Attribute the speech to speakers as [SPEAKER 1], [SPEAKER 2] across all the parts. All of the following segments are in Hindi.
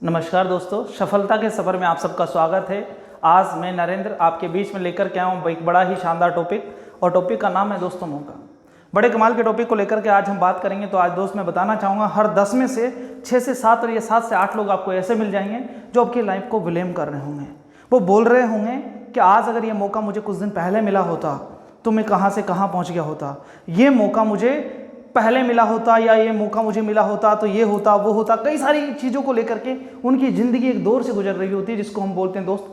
[SPEAKER 1] नमस्कार दोस्तों, सफलता के सफ़र में आप सबका स्वागत है। आज मैं नरेंद्र आपके बीच में लेकर के आया हूँ एक बड़ा ही शानदार टॉपिक, और टॉपिक का नाम है दोस्तों मौका। बड़े कमाल के टॉपिक को लेकर के आज हम बात करेंगे। तो आज दोस्त मैं बताना चाहूँगा, हर 10 में से 6 से 7 और ये 7 से 8 लोग आपको ऐसे मिल जाएंगे जो आपकी लाइफ को ब्लेम कर रहे होंगे। वो बोल रहे होंगे कि आज अगर ये मौका मुझे कुछ दिन पहले मिला होता तो मैं कहाँ से कहाँ पहुँच गया होता, ये मौका मुझे पहले मिला होता, या ये मौका मुझे मिला होता तो ये होता वो होता। कई सारी चीज़ों को लेकर के उनकी ज़िंदगी एक दौर से गुजर रही होती है, जिसको हम बोलते हैं दोस्त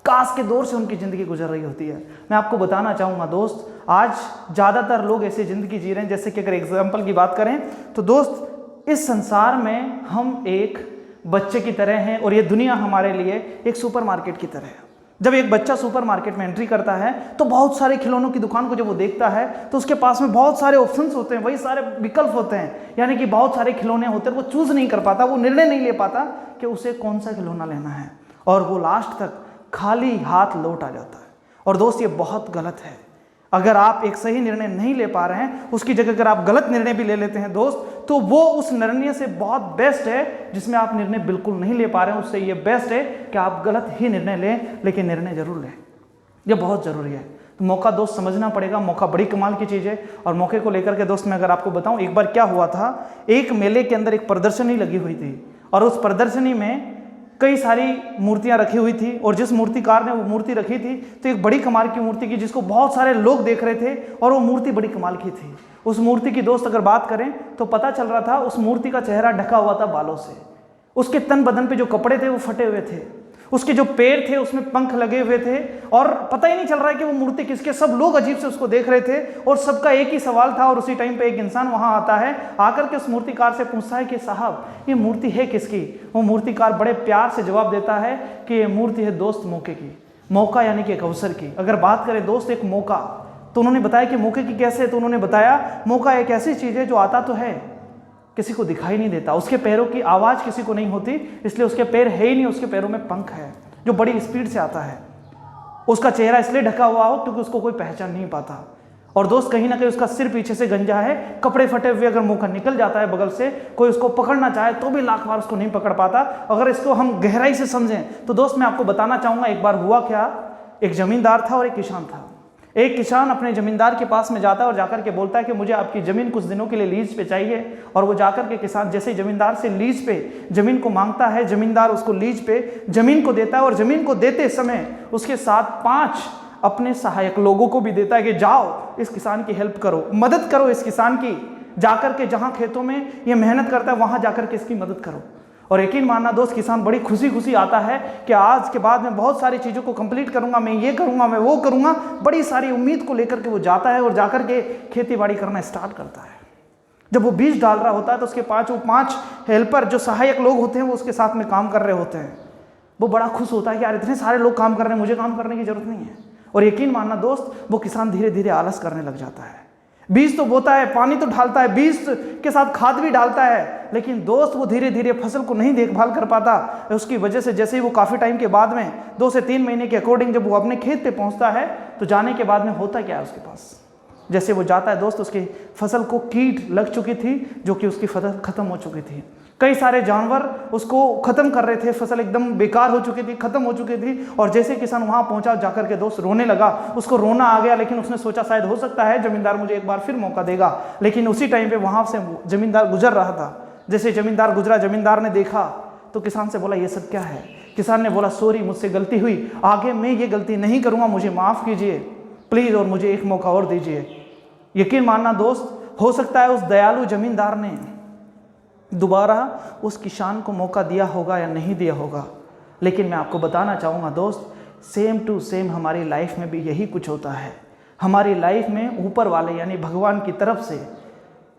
[SPEAKER 1] काश के दौर से उनकी ज़िंदगी गुजर रही होती है। मैं आपको बताना चाहूँगा दोस्त, आज ज़्यादातर लोग ऐसी ज़िंदगी जी रहे हैं, जैसे कि अगर एग्जाम्पल की बात करें तो दोस्त इस संसार में हम एक बच्चे की तरह हैं और ये दुनिया हमारे लिए एक सुपरमार्केट की तरह है। जब एक बच्चा सुपरमार्केट में एंट्री करता है तो बहुत सारे खिलौनों की दुकान को जब वो देखता है तो उसके पास में बहुत सारे ऑप्शंस होते हैं, वही सारे विकल्प होते हैं, यानी कि बहुत सारे खिलौने होते हैं। वो चूज़ नहीं कर पाता, वो निर्णय नहीं ले पाता कि उसे कौन सा खिलौना लेना है, और वो लास्ट तक खाली हाथ लौट आ जाता है। और दोस्त ये बहुत गलत है। अगर आप एक सही निर्णय नहीं ले पा रहे हैं, उसकी जगह अगर आप गलत निर्णय भी ले लेते हैं दोस्त, तो वो उस निर्णय से बहुत बेस्ट है। जिसमें आप निर्णय बिल्कुल नहीं ले पा रहे हैं, उससे ये बेस्ट है कि आप गलत ही निर्णय लें, लेकिन निर्णय जरूर लें। ये बहुत ज़रूरी है। तो मौका दोस्त समझना पड़ेगा। मौका बड़ी कमाल की चीज़ है। और मौके को लेकर के दोस्त मैं अगर आपको बताऊं, एक बार क्या हुआ था, एक मेले के अंदर एक प्रदर्शनी लगी हुई थी, और उस प्रदर्शनी में कई सारी मूर्तियां रखी हुई थी, और जिस मूर्तिकार ने वो मूर्ति रखी थी तो एक बड़ी कमाल की मूर्ति की, जिसको बहुत सारे लोग देख रहे थे, और वो मूर्ति बड़ी कमाल की थी। उस मूर्ति की दोस्त अगर बात करें तो पता चल रहा था उस मूर्ति का चेहरा ढका हुआ था बालों से, उसके तन बदन पे जो कपड़े थे वो फटे हुए थे, उसके जो पैर थे उसमें पंख लगे हुए थे, और पता ही नहीं चल रहा है कि वो मूर्ति किसके। सब लोग अजीब से उसको देख रहे थे, और सबका एक ही सवाल था। और उसी टाइम पे एक इंसान वहां आता है, आकर के उस मूर्तिकार से पूछता है कि साहब ये मूर्ति है किसकी। वो मूर्तिकार बड़े प्यार से जवाब देता है कि ये मूर्ति है दोस्त मौके की। मौका यानी कि एक अवसर की। अगर बात करें दोस्त एक मौका, तो उन्होंने बताया कि मौके की कैसे, तो उन्होंने बताया मौका एक ऐसी चीज़ है जो आता तो है, किसी को दिखाई नहीं देता। उसके पैरों की आवाज़ किसी को नहीं होती, इसलिए उसके पैर है ही नहीं, उसके पैरों में पंख है जो बड़ी स्पीड से आता है। उसका चेहरा इसलिए ढका हुआ हो क्योंकि उसको कोई पहचान नहीं पाता। और दोस्त कहीं ना कहीं उसका सिर पीछे से गंजा है, कपड़े फटे हुए। अगर मौका निकल जाता है बगल से, कोई उसको पकड़ना चाहे तो भी लाख बार उसको नहीं पकड़ पाता। अगर इसको हम गहराई से समझें तो दोस्त मैं आपको बताना चाहूँगा, एक बार हुआ क्या, एक जमींदार था और एक किसान था। एक किसान अपने जमींदार के पास में जाता है और जाकर के बोलता है कि मुझे आपकी ज़मीन कुछ दिनों के लिए लीज पे चाहिए। और वो जाकर के किसान जैसे ही जमींदार से लीज पे ज़मीन को मांगता है, जमींदार उसको लीज पे ज़मीन को देता है, और ज़मीन को देते समय उसके साथ 5 अपने सहायक लोगों को भी देता है कि जाओ इस किसान की हेल्प करो, मदद करो इस किसान की, जाकर के जहाँ खेतों में ये मेहनत करता है वहाँ जाकर के इसकी मदद करो। और यकीन मानना दोस्त, किसान बड़ी खुशी खुशी आता है कि आज के बाद मैं बहुत सारी चीज़ों को कंप्लीट करूंगा, मैं ये करूंगा, मैं वो करूंगा। बड़ी सारी उम्मीद को लेकर के वो जाता है और जाकर के खेती बाड़ी करना स्टार्ट करता है। जब वो बीज डाल रहा होता है तो उसके 5 हेल्पर जो सहायक लोग होते हैं वो उसके साथ में काम कर रहे होते हैं। वो बड़ा खुश होता है कि यार इतने सारे लोग काम कर रहे हैं, मुझे काम करने की जरूरत नहीं है। और यकीन मानना दोस्त, वो किसान धीरे धीरे आलस करने लग जाता है। बीज तो बोता है, पानी तो ढालता है, बीज के साथ खाद भी डालता है, लेकिन दोस्त वो धीरे धीरे फसल को नहीं देखभाल कर पाता। उसकी वजह से जैसे ही वो काफ़ी टाइम के बाद में 2 से 3 महीने के अकॉर्डिंग जब वो अपने खेत पे पहुंचता है, तो जाने के बाद में होता क्या है उसके पास, जैसे वो जाता है दोस्त, उसकी फसल को कीट लग चुकी थी, जो कि उसकी फसल खत्म हो चुकी थी। कई सारे जानवर उसको खत्म कर रहे थे, फसल एकदम बेकार हो चुकी थी, खत्म हो चुकी थी। और जैसे किसान वहां पहुंचा, जाकर के दोस्त रोने लगा। उसको रोना आ गया, लेकिन उसने सोचा शायद हो सकता है जमींदार मुझे एक बार फिर मौका देगा। लेकिन उसी टाइम पे वहां से जमींदार गुजर रहा था। जैसे जमींदार गुजरा, जमींदार ने देखा तो किसान से बोला ये सब क्या है। किसान ने बोला सॉरी, मुझसे गलती हुई, आगे मैं ये गलती नहीं करूंगा, मुझे माफ़ कीजिए प्लीज़, और मुझे एक मौका और दीजिए। यकीन मानना दोस्त, हो सकता है उस दयालु जमींदार ने दोबारा उस किसान को मौका दिया होगा या नहीं दिया होगा, लेकिन मैं आपको बताना चाहूँगा दोस्त, सेम टू सेम हमारी लाइफ में भी यही कुछ होता है। हमारी लाइफ में ऊपर वाले यानी भगवान की तरफ से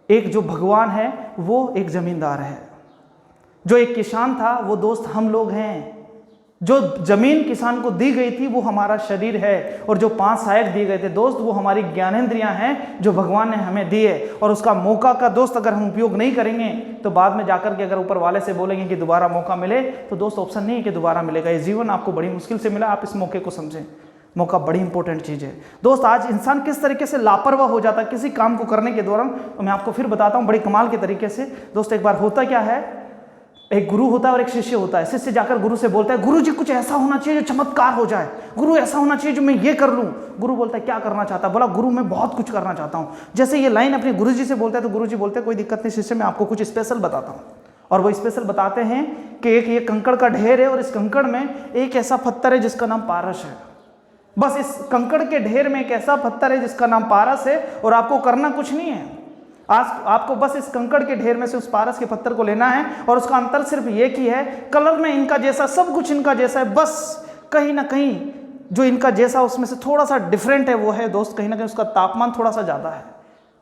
[SPEAKER 1] एक जो भगवान है वो एक ज़मींदार है, जो एक किसान था वो दोस्त हम लोग हैं। जो ज़मीन किसान को दी गई थी वो हमारा शरीर है, और जो 5 सहायक दिए गए थे दोस्त वो हमारी ज्ञानेंद्रियां हैं जो भगवान ने हमें दी है। और उसका मौका का दोस्त अगर हम उपयोग नहीं करेंगे तो बाद में जाकर के अगर ऊपर वाले से बोलेंगे कि दोबारा मौका मिले, तो दोस्त ऑप्शन नहीं है कि दोबारा मिलेगा। ये जीवन आपको बड़ी मुश्किल से मिला, आप इस मौके को समझें। मौका बड़ी इंपॉर्टेंट चीज़ है दोस्त। आज इंसान किस तरीके से लापरवाह हो जाता है किसी काम को करने के दौरान, तो मैं आपको फिर बताता हूँ बड़ी कमाल के तरीके से। दोस्त एक बार होता क्या है, एक गुरु होता है और एक शिष्य होता है। शिष्य जाकर गुरु से बोलता है, गुरु जी कुछ ऐसा होना चाहिए जो चमत्कार हो जाए, गुरु ऐसा होना चाहिए जो मैं ये कर लूँ। गुरु बोलता है क्या करना चाहता है? बोला गुरु मैं बहुत कुछ करना चाहता हूँ। जैसे ये लाइन अपने गुरु जी से बोलता है तो गुरु जी बोलते हैं कोई दिक्कत नहीं शिष्य, मैं आपको कुछ स्पेशल बताता हूँ। और वो स्पेशल बताते हैं कि एक ये कंकड़ का ढेर है और इस कंकड़ में एक ऐसा पत्थर है जिसका नाम पारस है। बस इस कंकड़ के ढेर में एक ऐसा पत्थर है जिसका नाम पारस है और आपको करना कुछ नहीं है। आज आपको बस इस कंकड़ के ढेर में से उस पारस के पत्थर को लेना है और उसका अंतर सिर्फ ये की है, कलर में इनका जैसा, सब कुछ इनका जैसा है, बस कहीं ना कहीं जो इनका जैसा उसमें से थोड़ा सा डिफरेंट है वो है दोस्त कहीं ना कहीं उसका तापमान थोड़ा सा ज़्यादा है।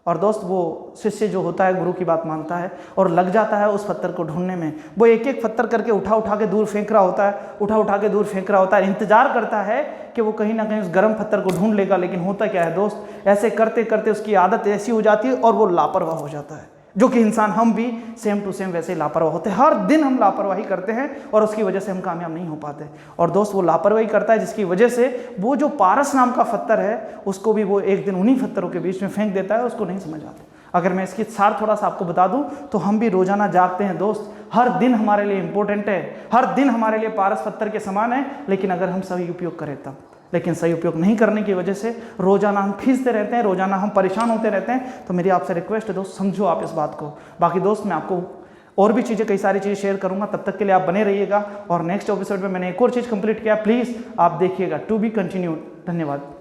[SPEAKER 1] और दोस्त वो शिष्य जो होता है गुरु की बात मानता है और लग जाता है उस पत्थर को ढूंढने में। वो एक एक पत्थर करके उठा के दूर फेंक रहा होता है, उठा के दूर फेंक रहा होता है, इंतजार करता है कि वो कहीं ना कहीं उस गर्म पत्थर को ढूंढ लेगा। लेकिन होता क्या है दोस्त, ऐसे करते करते उसकी आदत ऐसी हो जाती है और वो लापरवाह हो जाता है, जो कि इंसान हम भी सेम टू सेम वैसे ही लापरवाह होते हैं। हर दिन हम लापरवाही करते हैं और उसकी वजह से हम कामयाब नहीं हो पाते। और दोस्त वो लापरवाही करता है जिसकी वजह से वो जो पारस नाम का पत्थर है उसको भी वो एक दिन उन्हीं पत्थरों के बीच में फेंक देता है, उसको नहीं समझ आता। अगर मैं इसकी सार थोड़ा सा आपको बता दूं तो हम भी रोजाना जागते हैं दोस्त, हर दिन हमारे लिए इंपॉर्टेंट है, हर दिन हमारे लिए पारस पत्थर के समान है, लेकिन अगर हम सही उपयोग करें तब। लेकिन सही उपयोग नहीं करने की वजह से रोजाना हम खींचते रहते हैं, रोजाना हम परेशान होते रहते हैं। तो मेरी आपसे रिक्वेस्ट है दोस्त, समझो आप इस बात को। बाकी दोस्त मैं आपको और भी चीज़ें, कई सारी चीज़ें शेयर करूंगा, तब तक के लिए आप बने रहिएगा। और नेक्स्ट एपिसोड में मैंने एक और चीज़ कंप्लीट किया, प्लीज़ आप देखिएगा। To be continued. धन्यवाद।